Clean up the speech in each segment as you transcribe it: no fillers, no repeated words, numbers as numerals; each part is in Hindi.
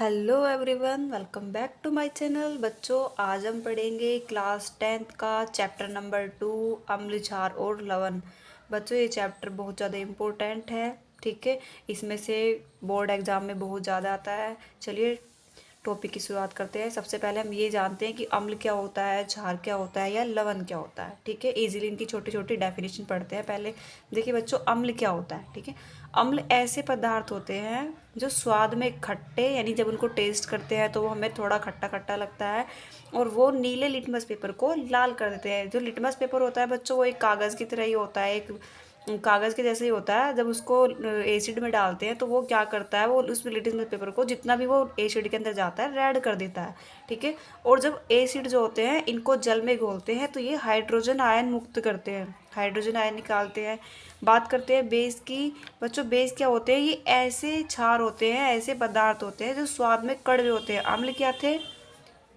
Hello everyone, welcome back to my channel. बच्चों, आज हम पढ़ेंगे क्लास 10th का चैप्टर नंबर 2, अम्ल क्षार और लवण। बच्चों, ये चैप्टर बहुत ज़्यादा इम्पोर्टेंट है। ठीक है, इसमें से बोर्ड एग्ज़ाम में बहुत ज़्यादा आता है। चलिए टॉपिक की शुरुआत करते हैं। सबसे पहले हम ये जानते हैं कि अम्ल क्या होता है, क्षार क्या होता है या लवण क्या होता है। ठीक है, इजीली इनकी छोटी छोटी डेफिनेशन पढ़ते हैं। पहले देखिए बच्चों, अम्ल क्या होता है। ठीक है, अम्ल ऐसे पदार्थ होते हैं जो स्वाद में खट्टे, यानी जब उनको टेस्ट करते हैं तो वो हमें थोड़ा खट्टा खट्टा लगता है और वो नीले लिटमस पेपर को लाल कर देते हैं। जो लिटमस पेपर होता है बच्चों, वो एक कागज़ की तरह ही होता है, एक कागज़ के जैसे ही होता है। जब उसको एसिड में डालते हैं तो वो क्या करता है, वो उस लिटमस पेपर को जितना भी वो एसिड के अंदर जाता है रेड कर देता है। ठीक है, और जब एसिड जो होते हैं इनको जल में घोलते हैं तो ये हाइड्रोजन आयन मुक्त करते हैं, हाइड्रोजन आयन निकालते हैं। बात करते हैं बेस की। बच्चों, बेस क्या होते हैं? ये ऐसे क्षार होते हैं, ऐसे पदार्थ होते हैं जो स्वाद में कड़वे होते हैं। अम्ल क्या थे?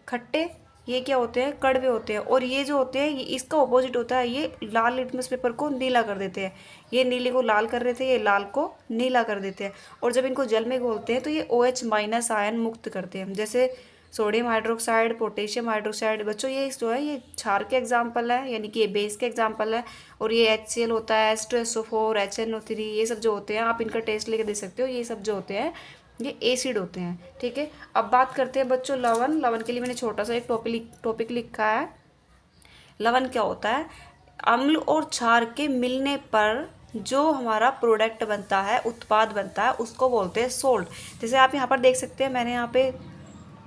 खट्टे। ये क्या होते हैं? कड़वे होते हैं। और ये जो होते हैं, ये इसका ऑपोजिट होता है, ये लाल लिटमस पेपर को नीला कर देते हैं। ये नीले को लाल कर रहे थे, ये लाल को नीला कर देते हैं। और जब इनको जल में घोलते हैं तो ये OH माइनस आयन मुक्त करते हैं, जैसे सोडियम हाइड्रोक्साइड, पोटेशियम हाइड्रोक्साइड। बच्चों, ये जो है ये क्षार के एग्जाम्पल है, यानी कि ये बेस के एग्जाम्पल है। और ये HCl होता है, H2SO4, HNO3, ये सब जो होते हैं आप इनका टेस्ट लेके देख सकते हो। ये सब जो होते हैं ये एसिड होते हैं। ठीक है, अब बात करते हैं बच्चों लवण। लवण के लिए मैंने छोटा सा एक टॉपिक लिखा है। लवण क्या होता है? अम्ल और क्षार के मिलने पर जो हमारा प्रोडक्ट बनता है, उत्पाद बनता है, उसको बोलते हैं सोल्ट। जैसे आप यहाँ पर देख सकते हैं, मैंने यहाँ पे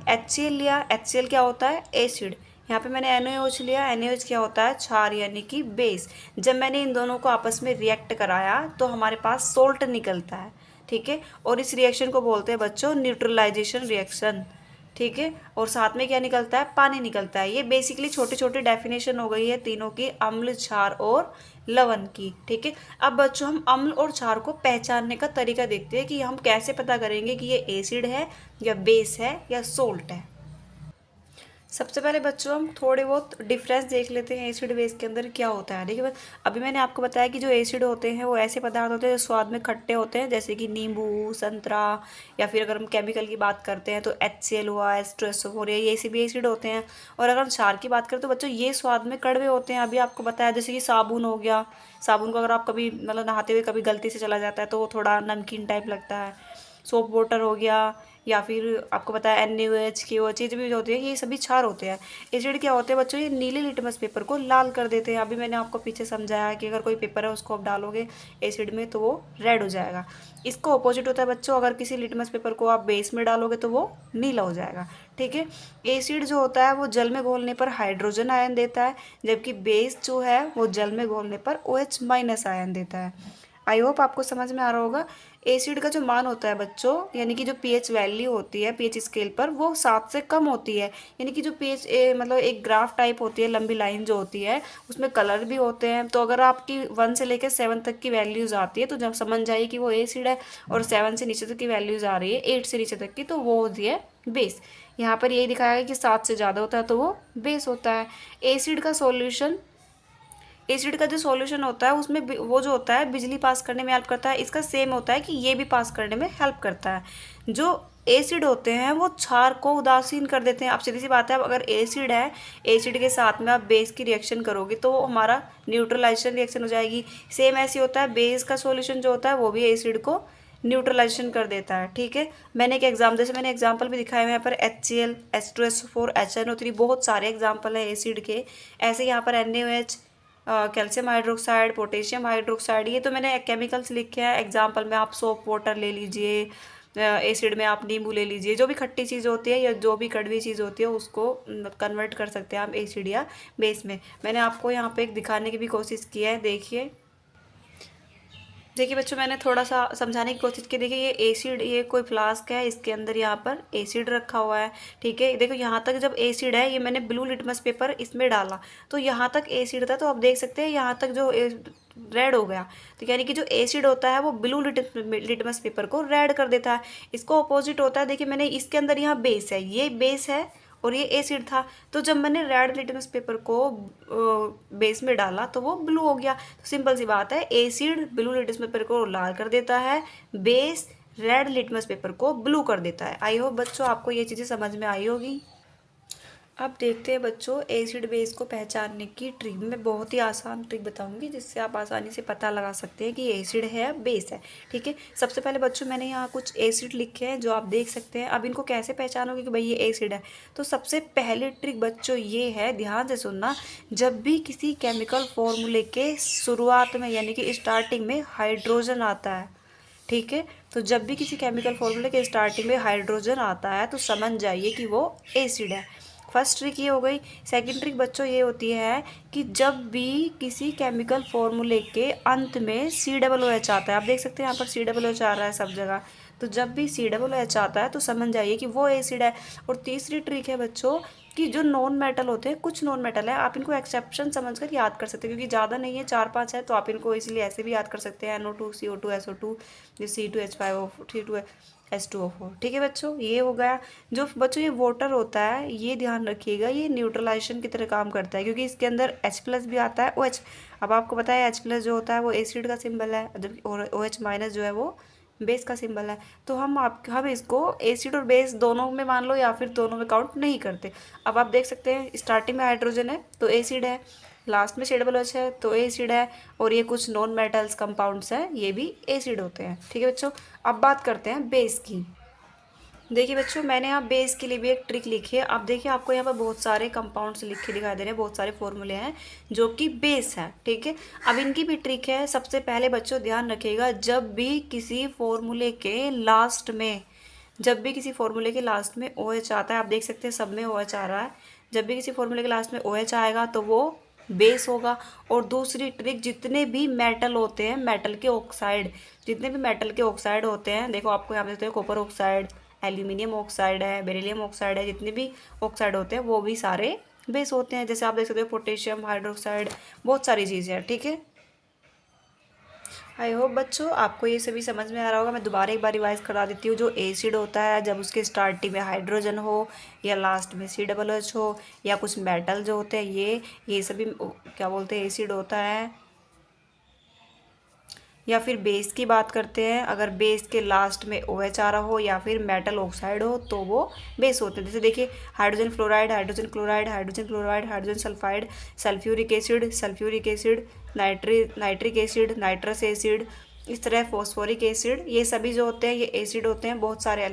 HCl लिया। HCl क्या होता है? एसिड। यहाँ पे मैंने NaOH लिया। NaOH क्या होता है? क्षार, यानी कि बेस। जब मैंने इन दोनों को आपस में रिएक्ट कराया तो हमारे पास सोल्ट निकलता है। ठीक है, और इस रिएक्शन को बोलते हैं बच्चों न्यूट्रलाइजेशन रिएक्शन। ठीक है, और साथ में क्या निकलता है? पानी निकलता है। ये बेसिकली छोटी छोटी डेफिनेशन हो गई है तीनों की, अम्ल, क्षार और लवण की। ठीक है, अब बच्चों हम अम्ल और क्षार को पहचानने का तरीका देखते हैं कि हम कैसे पता करेंगे कि ये एसिड है या बेस है या सोल्ट है। सबसे पहले बच्चों हम थोड़े बहुत डिफरेंस देख लेते हैं एसिड बेस के अंदर क्या होता है। देखिए, अभी मैंने आपको बताया कि जो एसिड होते हैं वो ऐसे पदार्थ होते हैं जो स्वाद में खट्टे होते हैं, जैसे कि नींबू, संतरा, या फिर अगर हम केमिकल की बात करते हैं तो HCl हुआ, H2SO4, ये से भी एसिड होते हैं। और अगर हम क्षार की बात करें तो बच्चों ये स्वाद में कड़वे होते हैं। अभी आपको बताया, जैसे कि साबुन हो गया। साबुन को अगर आप कभी मतलब नहाते हुए कभी गलती से चला जाता है तो वो थोड़ा नमकीन टाइप लगता है। सोप वाटर हो गया, या फिर आपको पता है NaOH, KOH, ये जो भी होते हैं ये सभी क्षार होते हैं। एसिड क्या होते हैं बच्चों? ये नीले लिटमस पेपर को लाल कर देते हैं। अभी मैंने आपको पीछे समझाया कि अगर कोई पेपर है उसको आप डालोगे एसिड में तो वो रेड हो जाएगा। इसको अपोजिट होता है बच्चों, अगर किसी लिटमस पेपर को आप बेस में डालोगे तो वो नीला हो जाएगा। ठीक है, एसिड जो होता है वो जल में घोलने पर हाइड्रोजन आयन देता है, जबकि बेस जो है वो जल में घोलने पर OH माइनस आयन देता है। आई होप आपको समझ में आ रहा होगा। एसिड का जो मान होता है बच्चों, यानी कि जो पीएच वैल्यू होती है पीएच स्केल पर, वो 7 से कम होती है। यानी कि जो पीएच मतलब एक ग्राफ टाइप होती है, लंबी लाइन जो होती है, उसमें कलर भी होते हैं। तो अगर आपकी 1 से लेकर 7 तक की वैल्यूज़ आती है तो जब समझ जाइए कि वो एसिड है, और 7 से नीचे तक की वैल्यूज़ आ रही है, 8 से नीचे तक की, तो वो होती है बेस। यहाँ पर यही दिखाया है कि 7 से ज़्यादा होता है तो वो बेस होता है। एसिड का सॉल्यूशन, एसिड का जो सॉल्यूशन होता है उसमें वो जो होता है बिजली पास करने में हेल्प करता है। इसका सेम होता है कि ये भी पास करने में हेल्प करता है। जो एसिड होते हैं वो क्षार को उदासीन कर देते हैं। अब सीधी सी बात है, अब अगर एसिड है, एसिड के साथ में आप बेस की रिएक्शन करोगे तो वो हमारा न्यूट्रलाइजेशन रिएक्शन हो जाएगी। सेम ऐसे होता है, बेस का सॉल्यूशन जो होता है वो भी एसिड को न्यूट्रलाइजेशन कर देता है। ठीक है, मैंने एक एग्जाम, जैसे मैंने एग्जाम्पल भी दिखाए हुए यहाँ पर HCl, H2SO4, HNO3, बहुत सारे एग्जाम्पल है एसिड के। ऐसे यहाँ पर NaOH, calcium hydroxide, potassium hydroxide, ये तो मैंने केमिकल्स लिखे हैं एग्जाम्पल में। आप सोप वाटर ले लीजिए, एसिड में आप नींबू ले लीजिए। जो भी खट्टी चीज़ होती है या जो भी कड़वी चीज़ होती है उसको कन्वर्ट कर सकते हैं आप एसिड या बेस में। मैंने आपको यहाँ पे एक दिखाने की भी कोशिश की है, देखिए। देखिए बच्चों, मैंने थोड़ा सा समझाने की कोशिश की। देखिए ये एसिड, ये कोई फ्लास्क है, इसके अंदर यहाँ पर एसिड रखा हुआ है। ठीक है, देखो यहाँ तक जब एसिड है, ये मैंने ब्लू लिटमस पेपर इसमें डाला तो यहाँ तक एसिड था, तो आप देख सकते हैं यहाँ तक जो रेड हो गया। तो यानी कि जो एसिड होता है वो ब्लू लिटमस पेपर को रेड कर देता है। इसको अपोजिट होता है, देखिए मैंने इसके अंदर यहाँ बेस है, ये बेस है और ये एसिड था। तो जब मैंने रेड लिटमस पेपर को बेस में डाला तो वो ब्लू हो गया। तो सिंपल सी बात है, एसिड ब्लू लिटमस पेपर को लाल कर देता है, बेस रेड लिटमस पेपर को ब्लू कर देता है। आई होप बच्चों आपको ये चीज़ें समझ में आई होगी। अब देखते हैं बच्चों एसिड बेस को पहचानने की ट्रिक। मैं बहुत ही आसान ट्रिक बताऊंगी जिससे आप आसानी से पता लगा सकते हैं कि ये एसिड है या बेस है। ठीक है, सबसे पहले बच्चों मैंने यहाँ कुछ एसिड लिखे हैं जो आप देख सकते हैं। अब इनको कैसे पहचानोगे कि भाई ये एसिड है, तो सबसे पहले ट्रिक बच्चों ये है, ध्यान से सुनना। जब भी किसी केमिकल फॉर्मूले के शुरुआत में यानी कि स्टार्टिंग में हाइड्रोजन आता है, ठीक है, तो जब भी किसी केमिकल फॉर्मूले के स्टार्टिंग में हाइड्रोजन आता है तो समझ जाइए कि वो एसिड है। फर्स्ट ट्रिक ये हो गई। सेकंड ट्रिक बच्चों ये होती है कि जब भी किसी केमिकल फॉर्मूले के अंत में COOH आता है, आप देख सकते हैं यहाँ पर COOH आ रहा है सब जगह, तो जब भी COOH आता है तो समझ जाइए कि वो एसिड है। और तीसरी ट्रिक है बच्चों कि जो नॉन मेटल होते हैं, कुछ नॉन मेटल है, आप इनको एक्सेप्शन समझकर याद कर सकते हैं क्योंकि ज़्यादा नहीं है, 4-5 है, तो आप इनको इसलिए ऐसे भी याद कर सकते हैं, NO2 CO2 SO2 C2H5O C2H2O4। ठीक है बच्चों, ये हो गया। जो बच्चों ये वाटर होता है, ये ध्यान रखिएगा, ये न्यूट्रलाइजेशन की तरह काम करता है क्योंकि इसके अंदर H+ भी आता है, OH। अब आपको पता है H+ जो होता है वो एसिड का सिंबल है, जबकि OH- जो है वो बेस का सिंबल है। तो हम इसको एसिड और बेस दोनों में मान लो या फिर दोनों में काउंट नहीं करते। अब आप देख सकते हैं स्टार्टिंग में हाइड्रोजन है तो एसिड है, लास्ट में COOH है तो एसिड है, और ये कुछ नॉन मेटल्स कंपाउंड्स हैं ये भी एसिड होते हैं। ठीक है बच्चों, अब बात करते हैं बेस की। देखिए बच्चों मैंने यहाँ बेस के लिए भी एक ट्रिक लिखी है। अब देखिए आपको यहाँ पर बहुत सारे कंपाउंड्स लिखे दिखाई दे रहे हैं, बहुत सारे फॉर्मूले हैं जो कि बेस है। ठीक है, अब इनकी भी ट्रिक है। सबसे पहले बच्चों ध्यान रखिएगा, जब भी किसी फॉर्मूले के लास्ट में OH आता है, आप देख सकते हैं सब में OH आ रहा है, जब भी किसी फॉर्मूले के लास्ट में OH आएगा तो वो बेस होगा। और दूसरी ट्रिक, जितने भी मेटल होते हैं, जितने भी मेटल के ऑक्साइड होते हैं, देखो आपको यहाँ पे देखते हैं कॉपर ऑक्साइड, एल्यूमिनियम ऑक्साइड है, बेरिलियम ऑक्साइड है, जितने भी ऑक्साइड होते हैं वो भी सारे बेस होते हैं। जैसे आप देख सकते हो पोटेशियम हाइड्रोक्साइड, बहुत सारी चीज़ें हैं। ठीक है, आई होप बच्चों आपको ये सभी समझ में आ रहा होगा। मैं दोबारा एक बार रिवाइज करा देती हूँ। जो एसिड होता है जब उसके स्टार्टिंग में हाइड्रोजन हो या लास्ट में COOH हो या कुछ मेटल जो होते हैं ये सभी क्या बोलते हैं, एसिड होता है। या फिर बेस की बात करते हैं, अगर बेस के लास्ट में OH आ रहा हो या फिर मेटल ऑक्साइड हो तो वो बेस होते हैं। जैसे देखिए hydrogen fluoride, hydrogen chloride, hydrogen chloride, hydrogen sulphide, sulphuric acid, nitric acid, nitrous acid, इस तरह फॉस्फोरिक एसिड, ये सभी जो होते हैं ये एसिड होते हैं। बहुत सारे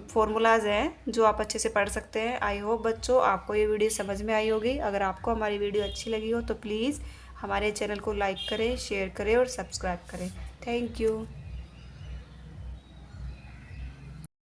फॉर्मूलाज हैं जो आप अच्छे से पढ़ सकते हैं। आई होप बच्चों आपको ये वीडियो समझ में आई होगी। अगर आपको हमारी वीडियो अच्छी लगी हो तो प्लीज़ हमारे चैनल को लाइक करें, शेयर करें और सब्सक्राइब करें। Thank you.